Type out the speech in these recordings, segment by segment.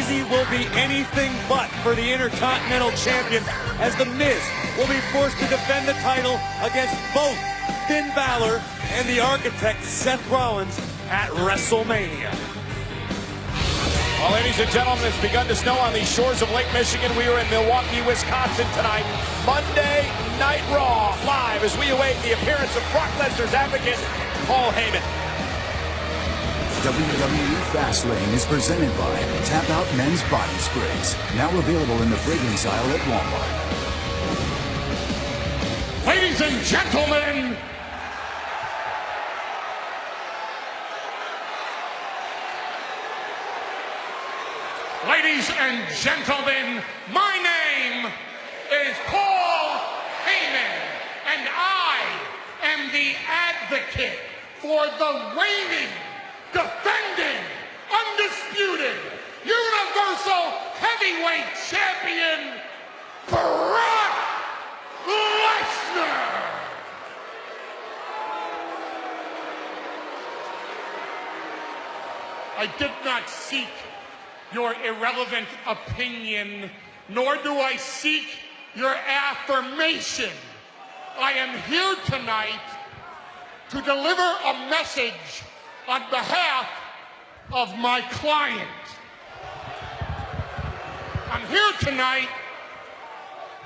easy will be anything but for the Intercontinental Champion, as The Miz will be forced to defend the title against both Finn Balor and the Architect Seth Rollins at WrestleMania. Well, ladies and gentlemen, it's begun to snow on these shores of Lake Michigan. We are in Milwaukee, Wisconsin tonight. Monday Night Raw, live as we await the appearance of Brock Lesnar's advocate, Paul Heyman. WWE Fastlane is presented by Tap Out Men's Body Sprays. Now available in the fragrance aisle at Walmart. Ladies and gentlemen, my name is Paul Heyman, and I am the advocate for the reigning, defending, undisputed, Universal Heavyweight Champion, Brock Lesnar. I did not seek your irrelevant opinion, nor do I seek your affirmation. I am here tonight to deliver a message on behalf of my client. I'm here tonight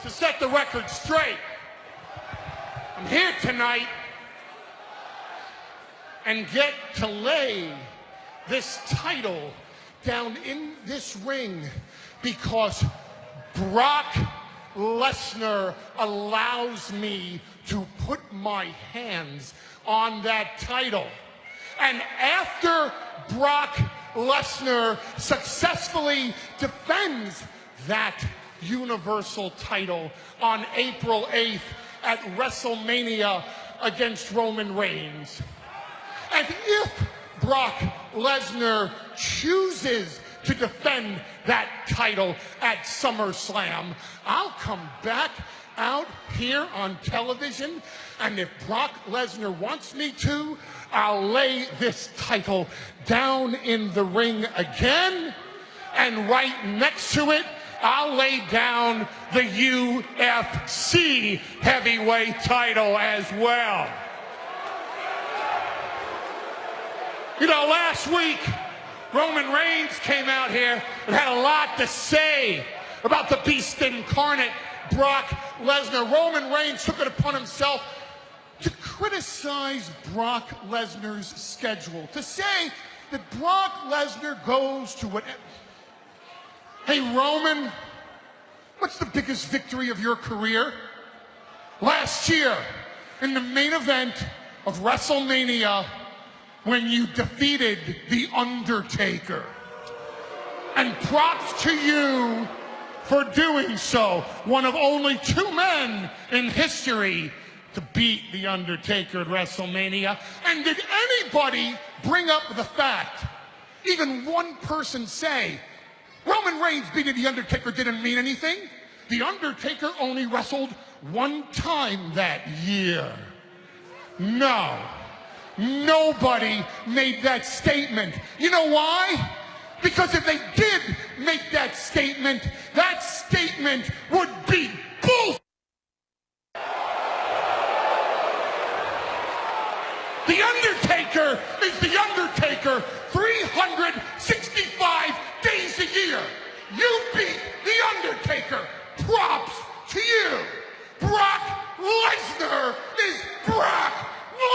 to set the record straight. I'm here tonight and get to lay this title down in this ring because Brock Lesnar allows me to put my hands on that title. And after Brock Lesnar successfully defends that Universal title on April 8th at WrestleMania against Roman Reigns, and if Brock Lesnar chooses to defend that title at SummerSlam, I'll come back out here on television, and if Brock Lesnar wants me to, I'll lay this title down in the ring again, and right next to it, I'll lay down the UFC heavyweight title as well. You know, last week, Roman Reigns came out here and had a lot to say about the beast incarnate, Brock Lesnar. Roman Reigns took it upon himself to criticize Brock Lesnar's schedule, to say that Brock Lesnar goes to what... Hey, Roman, what's the biggest victory of your career? Last year, in the main event of WrestleMania, when you defeated The Undertaker. And props to you for doing so. One of only 2 men in history to beat The Undertaker at WrestleMania. And did anybody bring up the fact, even one person say, Roman Reigns beating The Undertaker didn't mean anything? The Undertaker only wrestled 1 time that year. No. Nobody made that statement. You know why? Because if they did make that statement would be bull. The Undertaker is The Undertaker 365 days a year. You beat The Undertaker. Props to you. Brock Lesnar is Brock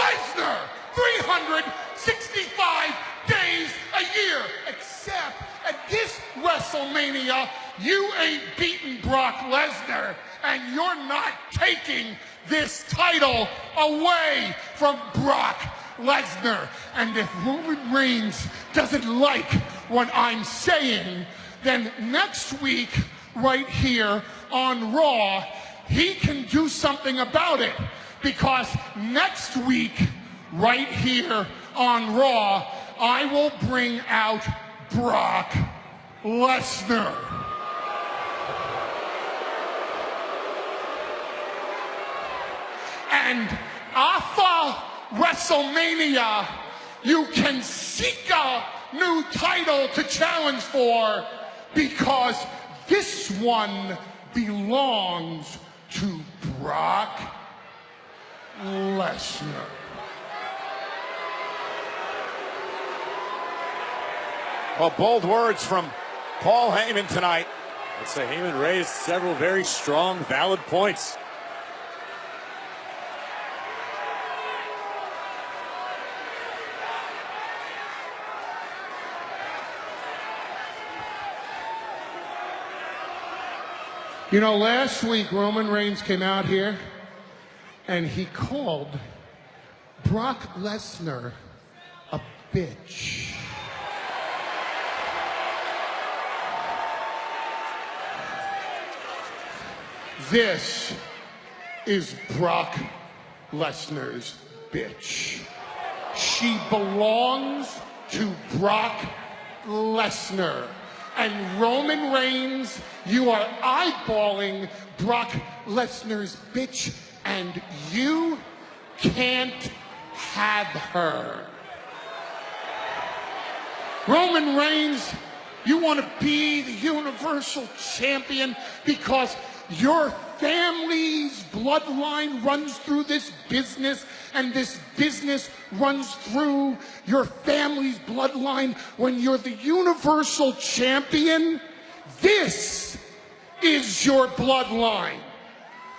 Lesnar. 365 days a year, except at this WrestleMania, you ain't beaten Brock Lesnar, and you're not taking this title away from Brock Lesnar. And if Roman Reigns doesn't like what I'm saying, then next week, right here on Raw, he can do something about it, because next week, right here on Raw, I will bring out Brock Lesnar. And after WrestleMania, you can seek a new title to challenge for, because this one belongs to Brock Lesnar. Well, bold words from Paul Heyman tonight. Let's say Heyman raised several very strong, valid points. You know, last week Roman Reigns came out here and he called Brock Lesnar a bitch. This is Brock Lesnar's bitch. She belongs to Brock Lesnar. And Roman Reigns, you are eyeballing Brock Lesnar's bitch, and you can't have her. Roman Reigns, you want to be the Universal Champion because your family's bloodline runs through this business, and this business runs through your family's bloodline. When you're the Universal Champion, this is your bloodline.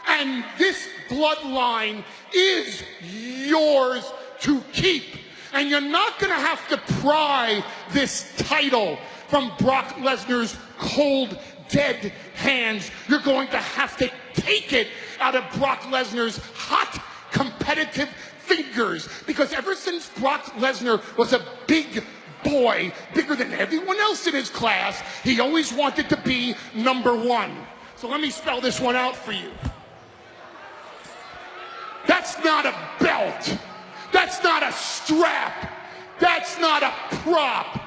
And this bloodline is yours to keep. And you're not going to have to pry this title from Brock Lesnar's cold, dead hands. You're going to have to take it out of Brock Lesnar's hot, competitive fingers. Because ever since Brock Lesnar was a big boy, bigger than everyone else in his class, he always wanted to be #1. So let me spell this one out for you. That's not a belt. That's not a strap. That's not a prop.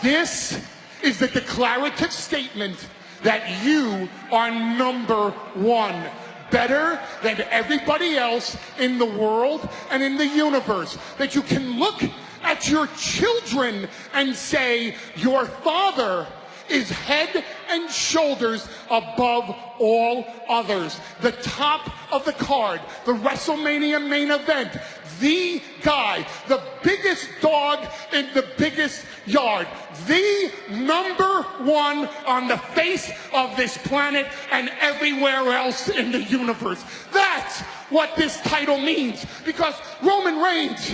This is the declarative statement that you are #1. Better than everybody else in the world and in the universe. That you can look at your children and say, your father is head and shoulders above all others. The top of the card, the WrestleMania main event, the guy, the biggest dog in the biggest yard, the #1 on the face of this planet and everywhere else in the universe. That's what this title means. Because Roman Reigns,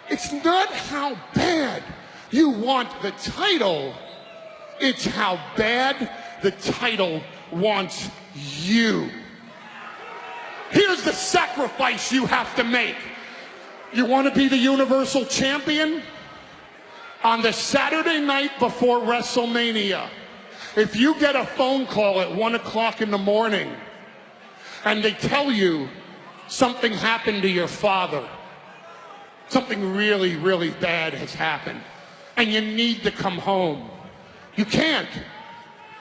it's not how bad you want the title, it's how bad the title wants you. Here's the sacrifice you have to make. You want to be the Universal Champion? On the Saturday night before WrestleMania, if you get a phone call at 1 o'clock in the morning and they tell you something happened to your father, something really, really bad has happened, and you need to come home, you can't.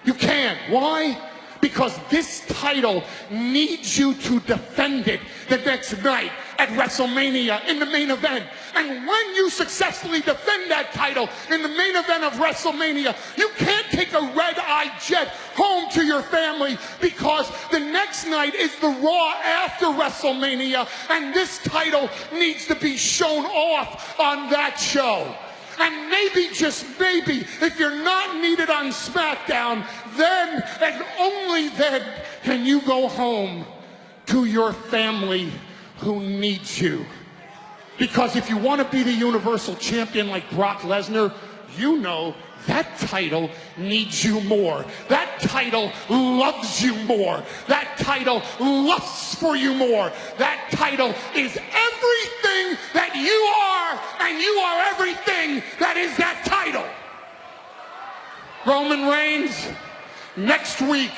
You can't. Why? Because this title needs you to defend it the next night at WrestleMania in the main event. And when you successfully defend that title in the main event of WrestleMania, you can't take a red-eye jet home to your family, because the next night is the Raw after WrestleMania, and this title needs to be shown off on that show. And maybe, just maybe, if you're not needed on SmackDown, then and only then can you go home to your family who needs you. Because if you want to be the Universal Champion like Brock Lesnar, you know that title needs you more. That title loves you more. That title lusts for you more. That title is everything that you are, and you are everything that is that title. Roman Reigns, next week,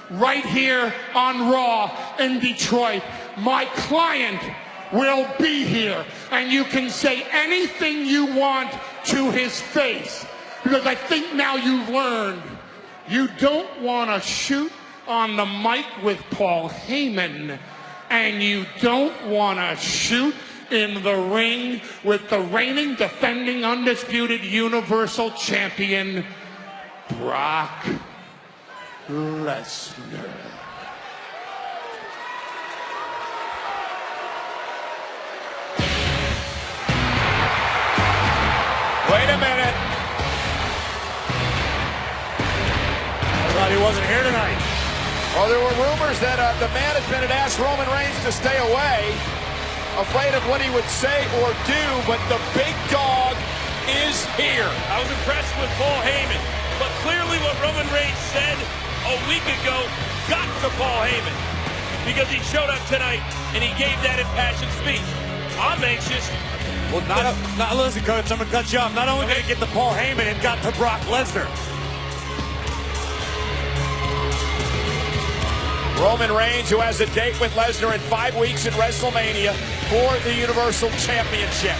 right here on Raw in Detroit, my client will be here, and you can say anything you want to his face. Because I think now you've learned you don't want to shoot on the mic with Paul Heyman, and you don't want to shoot in the ring with the reigning, defending, undisputed Universal Champion, Brock Lesnar. Wait a minute. I thought he wasn't here tonight. Well, there were rumors that the management had asked Roman Reigns to stay away, afraid of what he would say or do, but the big dog is here. I was impressed with Paul Heyman, but clearly what Roman Reigns said a week ago got to Paul Heyman, because he showed up tonight and he gave that impassioned speech. I'm anxious. Well, listen, Coach, I'm going to cut you off. Not only did it get to Paul Heyman, it got to Brock Lesnar. Roman Reigns, who has a date with Lesnar in 5 weeks at WrestleMania for the Universal Championship.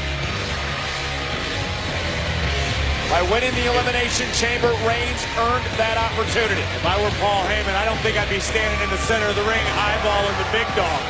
By winning the Elimination Chamber, Reigns earned that opportunity. If I were Paul Heyman, I don't think I'd be standing in the center of the ring eyeballing the big dog.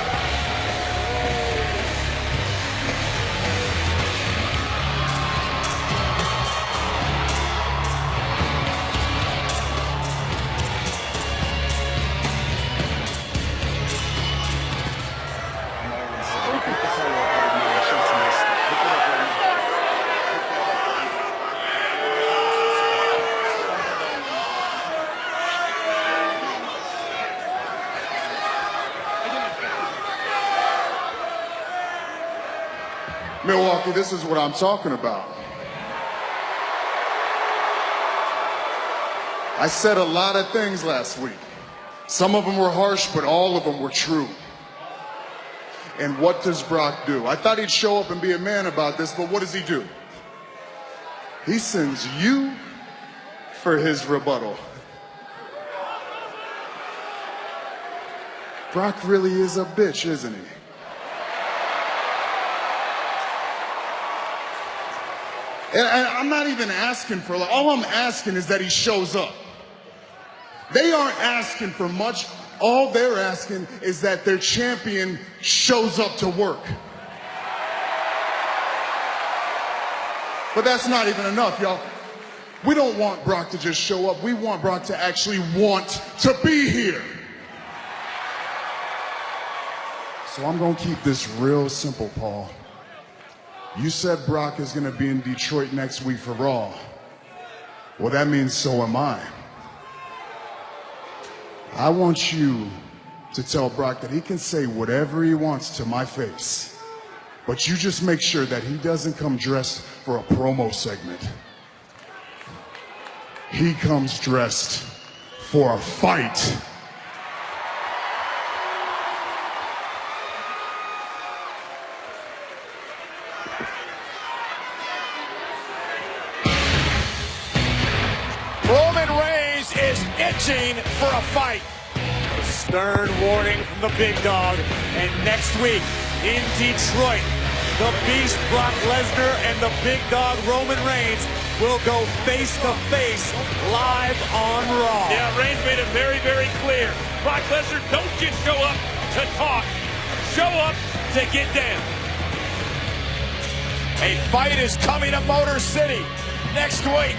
Milwaukee, this is what I'm talking about. I said a lot of things last week. Some of them were harsh, but all of them were true. And what does Brock do? I thought he'd show up and be a man about this, but what does he do? He sends you for his rebuttal. Brock really is a bitch, isn't he? And I'm not even asking for, all I'm asking is that he shows up. They aren't asking for much. All they're asking is that their champion shows up to work. But that's not even enough, y'all. We don't want Brock to just show up. We want Brock to actually want to be here. So I'm going to keep this real simple, Paul. You said Brock is going to be in Detroit next week for Raw. Well, that means so am I. I want you to tell Brock that he can say whatever he wants to my face, but you just make sure that he doesn't come dressed for a promo segment. He comes dressed for a fight. Roman Reigns is itching for a fight. A stern warning from the big dog. And next week in Detroit, the Beast Brock Lesnar and the big dog Roman Reigns will go face to face live on Raw. Yeah, Reigns made it very, very clear. Brock Lesnar, don't just show up to talk. Show up to get down. A fight is coming to Motor City next week,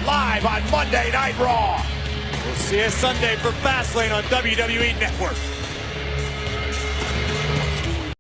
live on Monday Night Raw. We'll see you Sunday for Fastlane on WWE Network.